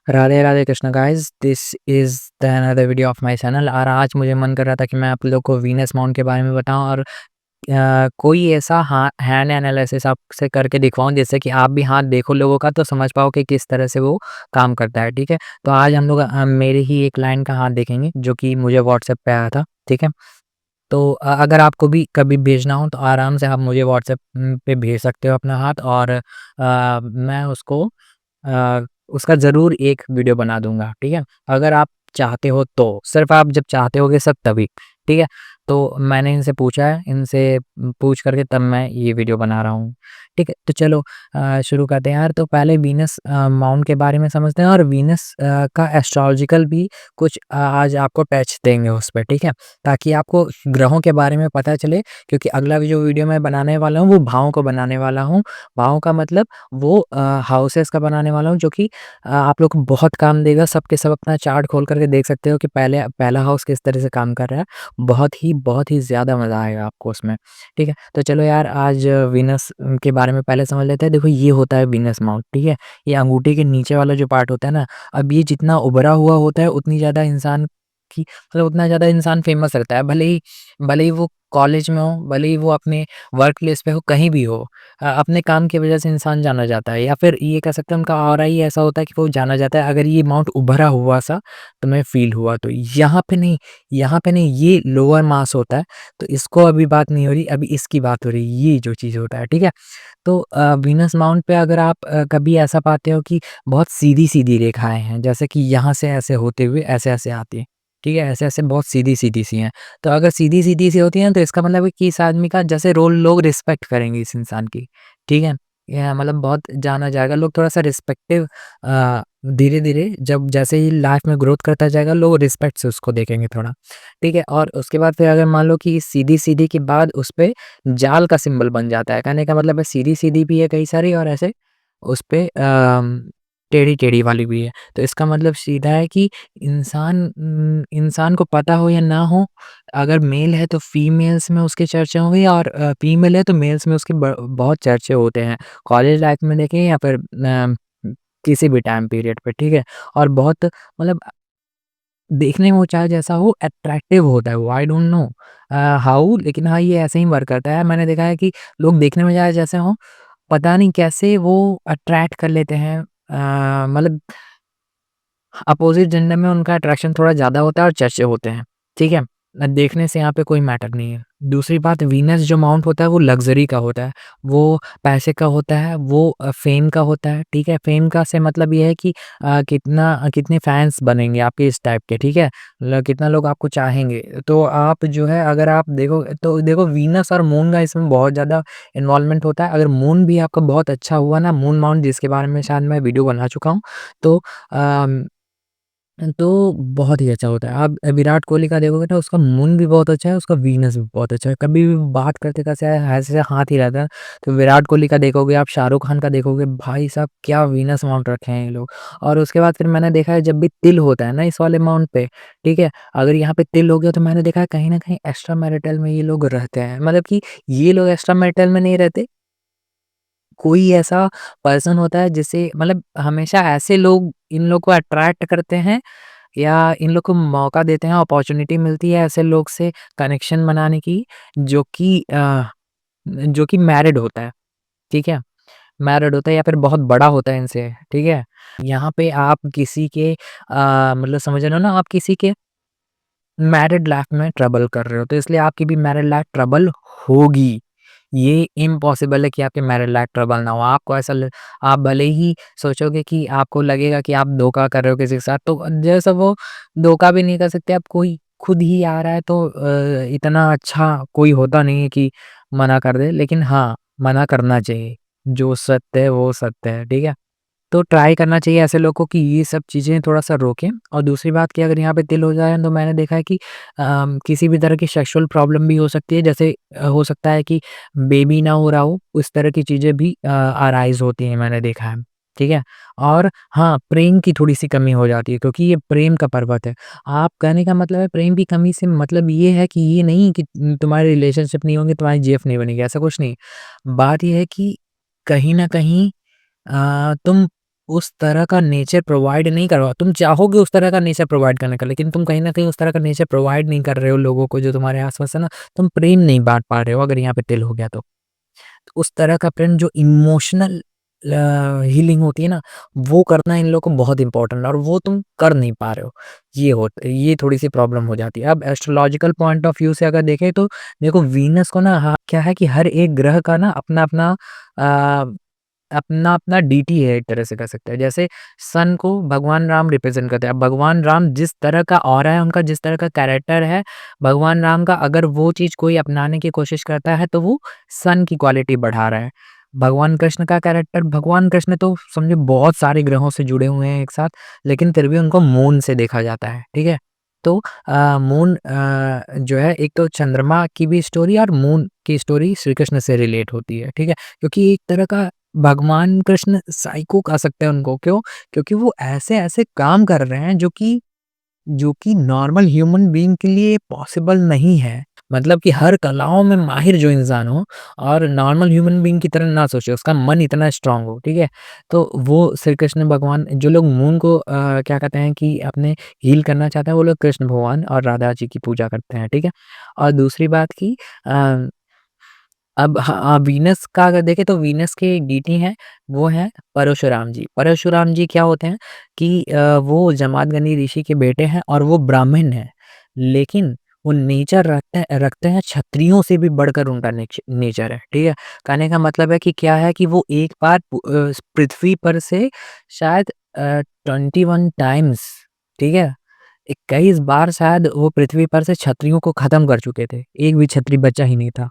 Radhe Radhe Krishna guys, this is the another video of my channel. और आज मुझे मन कर रहा था कि मैं आप लोगों को वीनस माउंट के बारे में बताऊं और कोई ऐसा हैंड एनालिसिस आपसे करके दिखवाऊं जिससे कि आप भी हाथ देखो लोगों का तो समझ पाओ कि किस तरह से वो काम करता है। ठीक है, तो आज हम लोग मेरे ही एक लाइन का हाथ देखेंगे जो कि मुझे व्हाट्सएप पे आया था। ठीक है, तो अगर आपको भी कभी भेजना हो तो आराम से आप मुझे व्हाट्सएप पे भेज सकते हो अपना हाथ, और मैं उसको उसका ज़रूर एक वीडियो बना दूँगा। ठीक है? अगर आप चाहते हो तो, सिर्फ़ आप जब चाहते होगे सब तभी। ठीक है? तो मैंने इनसे पूछा है, इनसे पूछ कर के तब मैं ये वीडियो बना रहा हूँ। ठीक है? तो चलो शुरू करते हैं यार। तो पहले वीनस माउंट के बारे में समझते हैं, और वीनस का एस्ट्रोलॉजिकल भी कुछ आज आपको टच देंगे उस पे। ठीक है? ताकि आपको ग्रहों के बारे में पता चले, क्योंकि अगला जो वीडियो मैं बनाने वाला हूँ वो भावों को बनाने वाला हूँ। भावों का मतलब वो हाउसेस का बनाने वाला हूँ जो कि आप लोग को बहुत काम देगा। सब के सब अपना चार्ट खोल कर के देख सकते हो कि पहले पहला हाउस किस तरह से काम कर रहा है। बहुत ही ज़्यादा मज़ा आएगा आपको उसमें। ठीक है? तो चलो यार, आज वीनस के बारे में पहले समझ लेते हैं। देखो, ये होता है वीनस माउंट। ठीक है? ये अंगूठे के नीचे वाला जो पार्ट होता है ना, अब ये जितना उभरा हुआ होता है उतनी ज़्यादा इंसान की मतलब उतना ज़्यादा इंसान फ़ेमस रहता है। भले ही वो कॉलेज में हो, भले ही वो अपने वर्क प्लेस पे हो, कहीं भी हो। अपने काम की वजह से इंसान जाना जाता है, या फिर ये कह सकते हैं उनका ऑरा ही ऐसा होता है कि वो जाना जाता है। अगर ये माउंट उभरा हुआ सा तुम्हें फ़ील हुआ तो यहाँ पे नहीं, ये लोअर मास होता है। तो इसको अभी बात नहीं हो रही, अभी इसकी बात हो रही है, ये जो चीज़ होता है। ठीक है? तो वीनस माउंट पे अगर आप कभी ऐसा पाते हो कि बहुत सीधी-सीधी रेखाएँ हैं, जैसे कि यहाँ से ऐसे होते हुए ऐसे-ऐसे आती हैं। ठीक है? ऐसे-ऐसे बहुत सीधी-सीधी सी हैं। तो अगर सीधी-सीधी सी होती हैं तो इसका मतलब है कि इस आदमी का जैसे रोल लोग रिस्पेक्ट करेंगे इस इंसान की। ठीक है? या मतलब बहुत जाना जाएगा, लोग थोड़ा-सा रिस्पेक्टिव धीरे-धीरे जब जैसे ही लाइफ़ में ग्रोथ करता जाएगा, लोग रिस्पेक्ट से उसको देखेंगे थोड़ा। ठीक है? और उसके बाद फिर अगर मान लो कि सीधी-सीधी के बाद उसपे जाल का सिंबल बन जाता है। कहने का मतलब है सीधी-सीधी भी है कई सारी, और ऐसे उसपे टेढ़ी-टेढ़ी वाली भी है। तो इसका मतलब सीधा है कि इंसान को पता हो या ना हो, अगर मेल है तो फीमेल्स में उसके चर्चे होंगे, और फीमेल है तो मेल्स में उसके बहुत चर्चे होते हैं। कॉलेज लाइफ में देखें या फिर किसी भी टाइम पीरियड पे। ठीक है? और बहुत मतलब देखने में वो चाहे जैसा हो, अट्रैक्टिव होता है वो। आई डोंट नो हाउ, लेकिन हाँ, ये ऐसे ही वर्क करता है। मैंने देखा है कि लोग देखने में चाहे जैसे हों, पता नहीं कैसे वो अट्रैक्ट कर लेते हैं। मतलब अपोज़िट जेंडर में उनका अट्रैक्शन थोड़ा ज़्यादा होता है और चर्चे होते हैं। ठीक है? देखने से यहाँ पे कोई मैटर नहीं है। दूसरी बात, वीनस जो माउंट होता है वो लग्ज़री का होता है, वो पैसे का होता है, वो फ़ेम का होता है। ठीक है? फ़ेम का से मतलब ये है कि कितने फैन्स बनेंगे आपके इस टाइप के। ठीक है? कितना लोग आपको चाहेंगे। तो आप जो है, अगर आप देखो तो देखो, वीनस और मून का इसमें बहुत ज़्यादा इन्वॉल्वमेंट होता है। अगर मून भी आपका बहुत अच्छा हुआ ना, मून माउंट जिसके बारे में शायद मैं वीडियो बना चुका हूँ, तो अम तो बहुत ही अच्छा होता है। आप विराट कोहली का देखोगे ना, उसका मून भी बहुत अच्छा है, उसका वीनस भी बहुत अच्छा है। कभी भी बात करते कैसे ऐसे हाथ ही रहता है। तो विराट कोहली का देखोगे, आप शाहरुख खान का देखोगे, भाई साहब क्या वीनस माउंट रखे हैं ये लोग। और उसके बाद फिर मैंने देखा है, जब भी तिल होता है ना इस वाले माउंट पे, ठीक है? अगर यहाँ पे तिल हो गया तो मैंने देखा है कहीं न कहीं एक्स्ट्रा मैरिटल में ये लोग रहते हैं। मतलब कि ये लोग एक्स्ट्रा मैरिटल में नहीं रहते, कोई ऐसा पर्सन होता है जिसे मतलब हमेशा ऐसे लोग इन लोग को अट्रैक्ट करते हैं, या इन लोग को मौका देते हैं, अपॉर्च्युनिटी मिलती है ऐसे लोग से कनेक्शन बनाने की, जो कि मैरिड होता है। ठीक है? मैरिड होता है या फिर बहुत बड़ा होता है इनसे। ठीक है? यहाँ पे आप किसी के मतलब समझ रहे हो ना, आप किसी के मैरिड लाइफ में ट्रबल कर रहे हो, तो इसलिए आपकी भी मैरिड लाइफ ट्रबल होगी। ये इम्पॉसिबल है कि आपकी मैरिड लाइफ ट्रबल ना हो। आपको ऐसा ल आप भले ही सोचोगे कि आपको लगेगा कि आप धोखा कर रहे हो किसी के साथ, तो जैसा वो धोखा भी नहीं कर सकते आप, कोई खुद ही आ रहा है तो इतना अच्छा कोई होता नहीं है कि मना कर दे। लेकिन हाँ, मना करना चाहिए। जो सत्य है वो सत्य है, ठीक है? तो ट्राई करना चाहिए ऐसे लोग को कि ये सब चीज़ें थोड़ा-सा रोकें। और दूसरी बात कि अगर यहाँ पे तिल हो जाए तो मैंने देखा है कि किसी भी तरह की सेक्सुअल प्रॉब्लम भी हो सकती है। जैसे हो सकता है कि बेबी ना हो रहा हो, उस तरह की चीज़ें भी अराइज़ होती हैं, मैंने देखा है। ठीक है? और हाँ, प्रेम की थोड़ी-सी कमी हो जाती है, क्योंकि ये प्रेम का पर्वत है। आप कहने का मतलब है, प्रेम की कमी से मतलब ये है कि ये नहीं कि तुम्हारे रिलेशनशिप नहीं होंगे, तुम्हारी जीएफ नहीं बनेगी, ऐसा कुछ नहीं। बात ये है कि कहीं न कहीं तुम उस तरह का नेचर प्रोवाइड नहीं करवा तुम चाहोगे उस तरह का नेचर प्रोवाइड करने का, लेकिन तुम कहीं न कहीं उस तरह का नेचर प्रोवाइड नहीं कर रहे हो लोगों को जो तुम्हारे आस-पास है ना, तुम प्रेम नहीं बाँट पा रहे हो अगर यहाँ पे तिल हो गया तो। उस तरह का प्रेम जो इमोशनल हीलिंग होती है ना, वो करना इन लोगों को बहुत इम्पोर्टेंट है और वो तुम कर नहीं पा रहे हो। ये थोड़ी-सी प्रॉब्लम हो जाती है। अब एस्ट्रोलॉजिकल पॉइंट ऑफ व्यू से अगर देखें तो देखो वीनस को ना क्या है कि हर एक ग्रह का ना अपना-अपना अपना-अपना डीटी है एक तरह से कह सकते हैं। जैसे सन को भगवान राम रिप्रेज़ेंट करते हैं। अब भगवान राम जिस तरह का ऑरा है उनका, जिस तरह का कैरेक्टर है, भगवान राम का अगर वो चीज़ कोई अपनाने की कोशिश करता है तो वो सन की क्वालिटी बढ़ा रहा है। भगवान कृष्ण का कैरेक्टर, भगवान कृष्ण तो समझो बहुत सारे ग्रहों से जुड़े हुए हैं एक साथ, लेकिन फिर भी उनको मून से देखा जाता है, ठीक है? तो मून जो है एक तो चंद्रमा की भी स्टोरी और मून की स्टोरी श्री कृष्ण से रिलेट होती है, ठीक है? क्योंकि एक तरह का भगवान कृष्ण साइको कह सकते हैं उनको, क्यों? क्योंकि वो ऐसे-ऐसे काम कर रहे हैं जो कि नॉर्मल ह्यूमन बीइंग के लिए पॉसिबल नहीं है। मतलब कि हर कलाओं में माहिर जो इंसान हो और नॉर्मल ह्यूमन बीइंग की तरह ना सोचे, उसका मन इतना स्ट्रॉन्ग हो, ठीक है? तो वो श्री कृष्ण भगवान जो लोग मून को क्या कहते हैं कि अपने हील करना चाहते हैं, वो लोग कृष्ण भगवान और राधा जी की पूजा करते हैं, ठीक है? और दूसरी बात कि अ अब हाँ, वीनस का अगर देखें तो वीनस के एक डीटी हैं, वो हैं परशुराम जी। परशुराम जी क्या होते हैं कि वो जमदग्नि ऋषि के बेटे हैं और वो ब्राह्मण हैं। लेकिन वो नेचर रखते हैं क्षत्रियों से भी बढ़कर उनका नेचर है, ठीक है? कहने का मतलब है कि क्या है कि वो एक बार पृथ्वी पर से शायद 21 टाइम्स, ठीक है? 21 बार शायद वो पृथ्वी पर से क्षत्रियों को खत्म कर चुके थे। एक भी क्षत्रिय बचा ही नहीं था।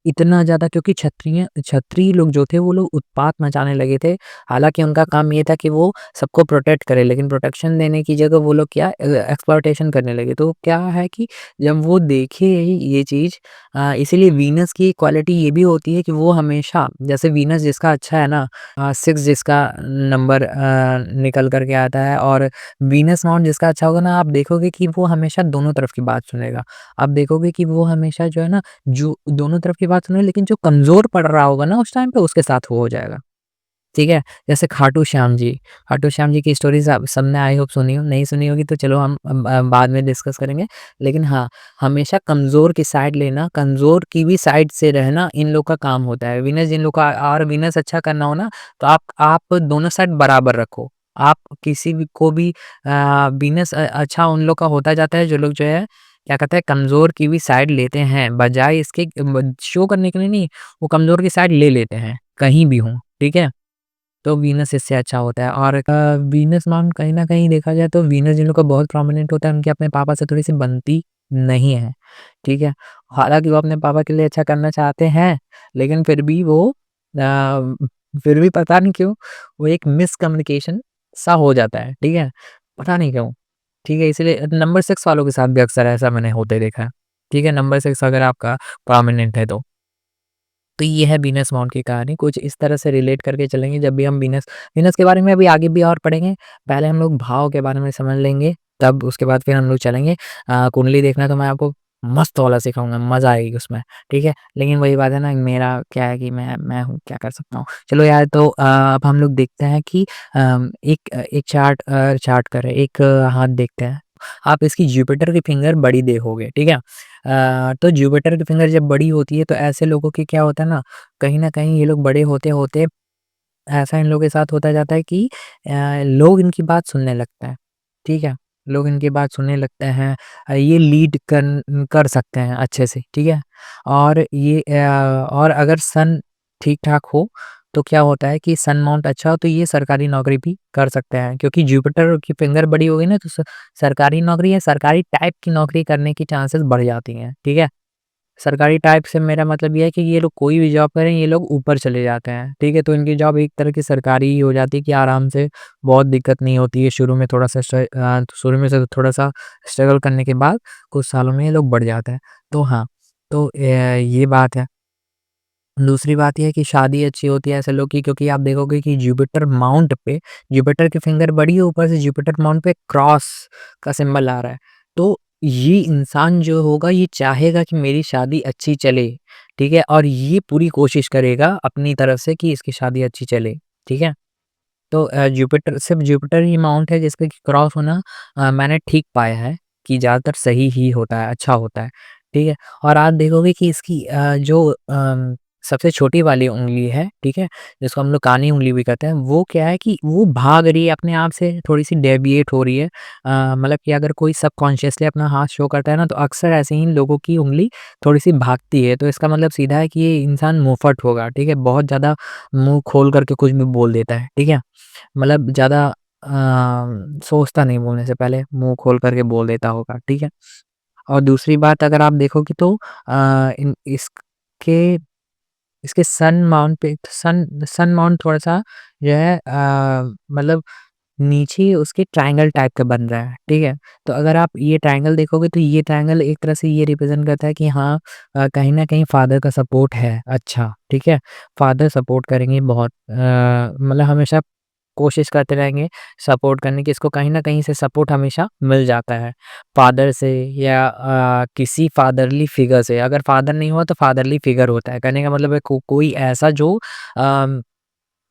इतना ज़्यादा क्योंकि क्षत्रिय लोग जो थे वो लोग उत्पात मचाने लगे थे। हालाँकि उनका काम ये था कि वो सबको प्रोटेक्ट करें, लेकिन प्रोटेक्शन देने की जगह वो लोग क्या एक्सप्लॉइटेशन करने लगे। तो क्या है कि जब वो देखे ये चीज़ इसीलिए वीनस की क्वालिटी ये भी होती है कि वो हमेशा जैसे वीनस जिसका अच्छा है ना 6 जिसका नंबर निकल कर के आता है और वीनस माउंट जिसका अच्छा होगा ना, आप देखोगे कि वो हमेशा दोनों तरफ की बात सुनेगा। आप देखोगे कि वो हमेशा जो है ना जो दोनों तरफ की बात सुने लेकिन जो कमज़ोर पड़ रहा होगा ना उस टाइम पे उसके साथ वो हो जाएगा, ठीक है? जैसे खाटू श्याम जी की स्टोरीज़ आप सबने आई होप सुनी हो, नहीं सुनी होगी तो चलो हम बाद में डिस्कस करेंगे। लेकिन हाँ, हमेशा कमज़ोर की साइड लेना, कमज़ोर की भी साइड से रहना इन लोग का काम होता है। विनर जिन लोग का और विनर्स अच्छा करना हो ना तो आप दोनों साइड बराबर रखो। आप किसी भी को भी विनर्स अच्छा उन लोग का होता जाता है जो लोग जो है क्या कहते हैं कमज़ोर की भी साइड लेते हैं, बजाए इसके शो करने के लिए नहीं, वो कमज़ोर की साइड ले लेते हैं, कहीं भी हों, ठीक है? तो वीनस इससे अच्छा होता है और वीनस मैम कहीं न कहीं देखा जाए तो वीनस जिन लोग का बहुत प्रोमिनेंट होता है, उनके अपने पापा से थोड़ी-सी बनती नहीं है, ठीक है? हालाँकि वो अपने पापा के लिए अच्छा करना चाहते हैं, लेकिन फिर भी पता नहीं क्यों, वो एक मिसकम्युनिकेशन सा हो जाता है, ठीक है? पता नहीं क्यों? ठीक है, इसीलिए नंबर 6 वालों के साथ भी अक्सर ऐसा मैंने होते देखा है, ठीक है? नंबर 6 अगर आपका प्रोमिनेंट है तो। तो ये है वीनस माउंट की कहानी, कुछ इस तरह से रिलेट करके चलेंगे जब भी हम वीनस वीनस के बारे में अभी आगे भी और पढ़ेंगे। पहले हम लोग भाव के बारे में समझ लेंगे, तब उसके बाद फिर हम लोग चलेंगे। कुंडली देखना तो मैं आपको मस्त वाला सिखाऊँगा, मज़ा आएगी उसमें, ठीक है? लेकिन वही बात है ना, मेरा क्या है कि मैं हूँ, क्या कर सकता हूँ। चलो यार तो अब हम लोग देखते हैं कि एक चार्ट करें, एक हाथ देखते हैं। आप इसकी जुपिटर की फिंगर बड़ी देखोगे, ठीक है? तो जुपिटर की फिंगर जब बड़ी होती है तो ऐसे लोगों की क्या होता है ना, कहीं न कहीं ये लोग बड़े होते-होते ऐसा इन लोगों के साथ होता जाता है कि लोग इनकी बात सुनने लगते हैं, ठीक है? लोग इनकी बात सुनने लगते हैं ये लीड कर सकते हैं अच्छे से, ठीक है? और अगर सन ठीक-ठाक हो, तो क्या होता है कि सन माउंट अच्छा हो तो ये सरकारी नौकरी भी कर सकते हैं क्योंकि जुपिटर की फिंगर बड़ी हो गई ना तो सरकारी नौकरी या सरकारी टाइप की नौकरी करने की चांसेस बढ़ जाती हैं, ठीक है? सरकारी टाइप से मेरा मतलब ये है कि ये लोग कोई भी जॉब करें, ये लोग ऊपर चले जाते हैं, ठीक है? तो इनकी जॉब एक तरह की सरकारी ही हो जाती है कि आराम से बहुत दिक्कत नहीं होती है, शुरू में से थोड़ा-सा स्ट्रगल करने के बाद कुछ सालों में ये लोग बढ़ जाते हैं। तो हाँ, तो ये बात है। दूसरी बात ये है कि शादी अच्छी होती है ऐसे लोग की क्योंकि आप देखोगे कि जुपिटर की फिंगर बड़ी है, ऊपर से जुपिटर माउंट पे क्रॉस का सिंबल आ रहा है। तो ये इंसान जो होगा ये चाहेगा कि मेरी शादी अच्छी चले, ठीक है? और ये पूरी कोशिश करेगा अपनी तरफ से कि इसकी शादी अच्छी चले, ठीक है? तो जुपिटर सिर्फ़ जुपिटर ही माउंट है जिसपे कि क्रॉस होना मैंने ठीक पाया है कि ज़्यादातर सही ही होता है, अच्छा होता है, ठीक है? और आप देखोगे कि इसकी जो सबसे छोटी वाली उँगली है, ठीक है? जिसको हम लोग कानी उँगली भी कहते हैं, वो क्या है कि वो भाग रही है अपने आप से, थोड़ी-सी डेविएट हो रही है। मतलब कि अगर कोई सबकॉन्शियसली अपना हाथ शो करता है ना, तो अक्सर ऐसे ही लोगों की उँगली थोड़ी-सी भागती है, तो इसका मतलब सीधा है कि ये इंसान मुँहफट होगा, ठीक है? बहुत ज़्यादा मुँह खोल कर के कुछ भी बोल देता है, ठीक है? मतलब ज़्यादा सोचता नहीं बोलने से पहले, मुँह खोल कर के बोल देता होगा, ठीक है? और दूसरी बात अगर आप देखोगे तो इन इसके इसके सन माउंट पे सन माउंट थोड़ा-सा जो है मतलब नीचे उसके ट्रायंगल टाइप का बन रहा है, ठीक है? तो अगर आप ये ट्रायंगल देखोगे तो ये ट्रायंगल एक तरह से ये रिप्रेज़ेंट करता है कि हाँ कहीं न कहीं फ़ादर का सपोर्ट है अच्छा, ठीक है? फ़ादर सपोर्ट करेंगे बहुत मतलब हमेशा कोशिश करते रहेंगे सपोर्ट करने की, इसको कहीं न कहीं से सपोर्ट हमेशा मिल जाता है, फ़ादर से या किसी फ़ादरली फ़िगर से। अगर फ़ादर नहीं हुआ तो फ़ादरली फ़िगर होता है, कहने का मतलब है कोई ऐसा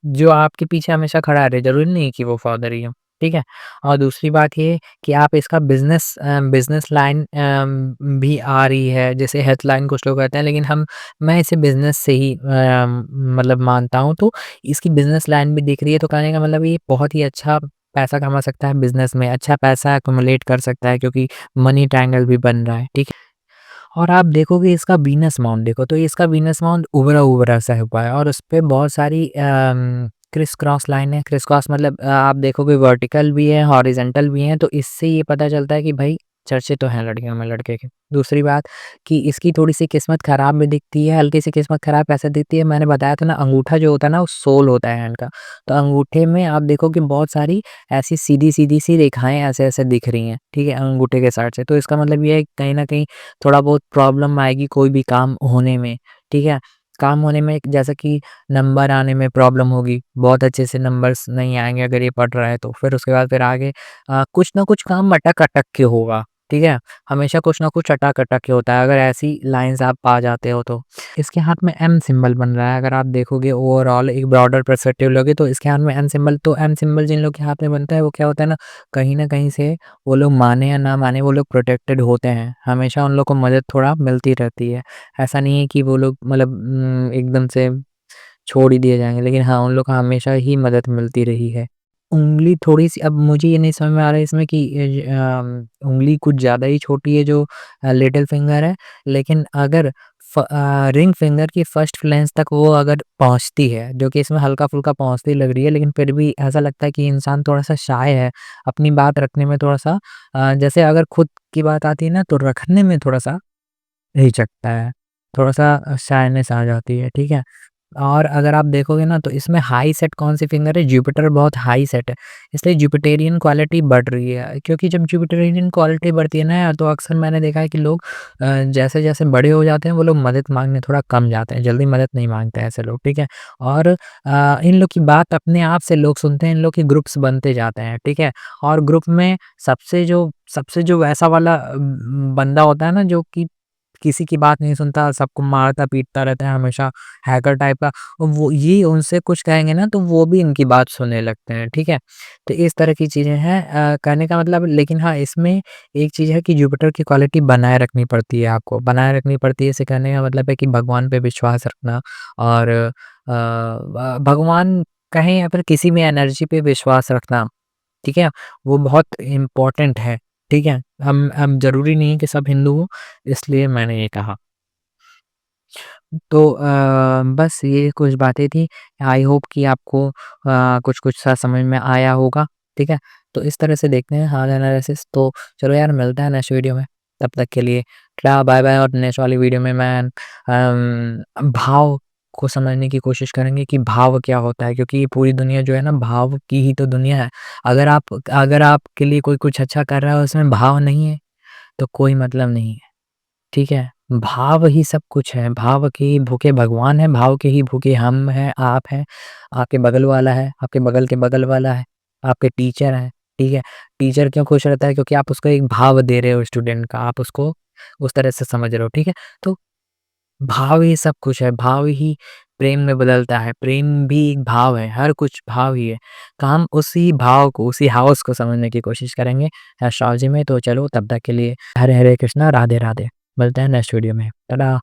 जो आपके पीछे हमेशा खड़ा रहे, ज़रूरी नहीं है कि वो फ़ादर ही हो, ठीक है? और दूसरी बात ये कि आप इसका बिज़नेस लाइन भी आ रही है, जैसे हेल्थ लाइन कुछ लोग कहते हैं, लेकिन मैं इसे बिज़नेस से ही मतलब मानता हूँ, तो इसकी बिज़नेस लाइन भी दिख रही है, तो कहने का मतलब ये बहुत ही अच्छा पैसा कमा सकता है बिज़नेस में, अच्छा पैसा एक्युमुलेट कर सकता है क्योंकि मनी ट्रायंगल भी बन रहा है, ठीक है? और आप देखोगे इसका वीनस माउंट देखो, तो इसका वीनस माउंट उभरा-उभरा सा हुआ है और उसपे बहुत सारी क्रिस क्रॉस लाइन है। क्रिस क्रॉस मतलब आप देखोगे वर्टिकल भी है, हॉरिज़ॉन्टल भी है, तो इससे ये पता चलता है कि भाई चर्चे तो हैं लड़कियों में लड़के के। दूसरी बात कि इसकी थोड़ी-सी किस्मत खराब भी दिखती है, हल्की-सी किस्मत खराब कैसे दिखती है, मैंने बताया था ना अंगूठा जो होता है ना, वो सोल होता है हैंड का। तो अंगूठे में आप देखोगे बहुत सारी ऐसी सीधी-सीधी सी रेखाएँ ऐसे-ऐसे दिख रही हैं, ठीक है? अंगूठे के साइड से। तो इसका मतलब ये है कि कहीं न कहीं थोड़ा बहुत प्रॉब्लम आएगी कोई भी काम होने में, ठीक है? काम होने में जैसे कि नंबर आने में प्रॉब्लम होगी, बहुत अच्छे से नंबर्स नहीं आएँगे अगर ये पढ़ रहा है तो। फिर उसके बाद फिर आगे कुछ ना कुछ काम अटक-अटक के होगा, ठीक है? हमेशा कुछ ना कुछ अटक-अटक के होता है, अगर ऐसी लाइन्स आप पा जाते हो तो। इसके हाथ में एम सिंबल बन रहा है, अगर आप देखोगे ओवरऑल एक ब्रॉडर पर्सपेक्टिव लोगे तो इसके हाथ में एम सिंबल तो एम सिंबल जिन लोग के हाथ में बनता है वो क्या होता है ना, कहीं न कहीं से वो लोग माने या ना माने वो लोग प्रोटेक्टेड होते हैं। हमेशा उन लोग को मदद थोड़ा मिलती रहती है। ऐसा नहीं है कि वो लोग मतलब एकदम से छोड़ ही दिए जाएँगे, लेकिन हाँ, उन लोग को हमेशा ही मदद मिलती रही है। उँगली थोड़ी-सी अब मुझे ये नहीं समझ में आ रहा है इसमें कि उँगली कुछ ज़्यादा ही छोटी है जो लिटिल फिंगर है, लेकिन अगर रिंग फिंगर की फर्स्ट फ्लैंज तक वो अगर पहुँचती है, जो कि इसमें हल्का-फुल्का पहुँचती लग रही है, लेकिन फिर भी ऐसा लगता है कि इंसान थोड़ा-सा शाय है, अपनी बात रखने में थोड़ा-सा जैसे अगर खुद की बात आती है ना, तो रखने में थोड़ा-सा हिचकता है, थोड़ा-सा शायनेस आ जाती है, ठीक है? और अगर आप देखोगे ना तो इसमें हाई सेट कौन-सी फिंगर है, जुपिटर बहुत हाई सेट है, इसलिए जुपिटेरियन क्वालिटी बढ़ रही है। क्योंकि जब जुपिटेरियन क्वालिटी बढ़ती है ना यार, तो अक्सर मैंने देखा है कि लोग जैसे-जैसे बड़े हो जाते हैं, वो लोग मदद माँगने थोड़ा कम जाते हैं, जल्दी मदद नहीं माँगते हैं ऐसे लोग, ठीक है? और इन लोग की बात अपने आप से लोग सुनते हैं, इन लोग के ग्रुप्स बनते जाते हैं, ठीक है? और ग्रुप में सबसे जो वैसा वाला बंदा होता है ना, जो कि किसी की बात नहीं सुनता, सबको मारता-पीटता रहता है हमेशा, हैकर टाइप का, वो ये उनसे कुछ कहेंगे ना तो वो भी इनकी बात सुनने लगते हैं, ठीक है? तो इस तरह की चीज़ें हैं कहने का मतलब लेकिन हाँ, इसमें एक चीज़ है कि जुपिटर की क्वालिटी बनाए रखनी पड़ती है आपको, बनाए रखनी पड़ती है इसे कहने का मतलब है कि भगवान पे विश्वास रखना और भगवान कहें या फिर किसी भी एनर्जी पे विश्वास रखना, ठीक है? वो बहुत इम्पोर्टेंट है, ठीक है? हम ज़रूरी नहीं है कि सब हिंदू हों, इसलिए मैंने ये कहा। तो बस ये कुछ बातें थी। आई होप कि आपको कुछ-कुछ सा समझ में आया होगा, ठीक है? तो इस तरह से देखते हैं हाल एनालिसिस तो चलो यार मिलते हैं नेक्स्ट वीडियो में। तब तक के लिए टाटा बाय-बाय और नेक्स्ट वाली वीडियो में मैं भाव को समझने की कोशिश करेंगे कि भाव क्या होता है क्योंकि ये पूरी दुनिया जो है ना भाव की ही तो दुनिया है। अगर आपके लिए कोई कुछ अच्छा कर रहा है और उसमें भाव नहीं है, तो कोई मतलब नहीं है। ठीक है? भाव ही सब कुछ है, भाव के ही भूखे भगवान हैं, भाव के ही भूखे हम हैं, आप हैं, आपके बगल वाला है, आपके बगल के बगल वाला है, आपके टीचर हैं, ठीक है? टीचर क्यों खुश रहता है? क्योंकि आप उसको एक भाव दे रहे हो स्टूडेंट का, आप उसको उस तरह से समझ रहे हो, ठीक है? तो भाव ही सब कुछ है, भाव ही प्रेम में बदलता है। प्रेम भी एक भाव है, हर कुछ भाव ही है। तो हम उसी भाव को, उसी हाउस को समझने की कोशिश करेंगे एस्ट्रोलॉजी में। तो चलो तब तक के लिए हरे हरे कृष्णा, राधे राधे। मिलते हैं नेक्स्ट वीडियो में। टाटा।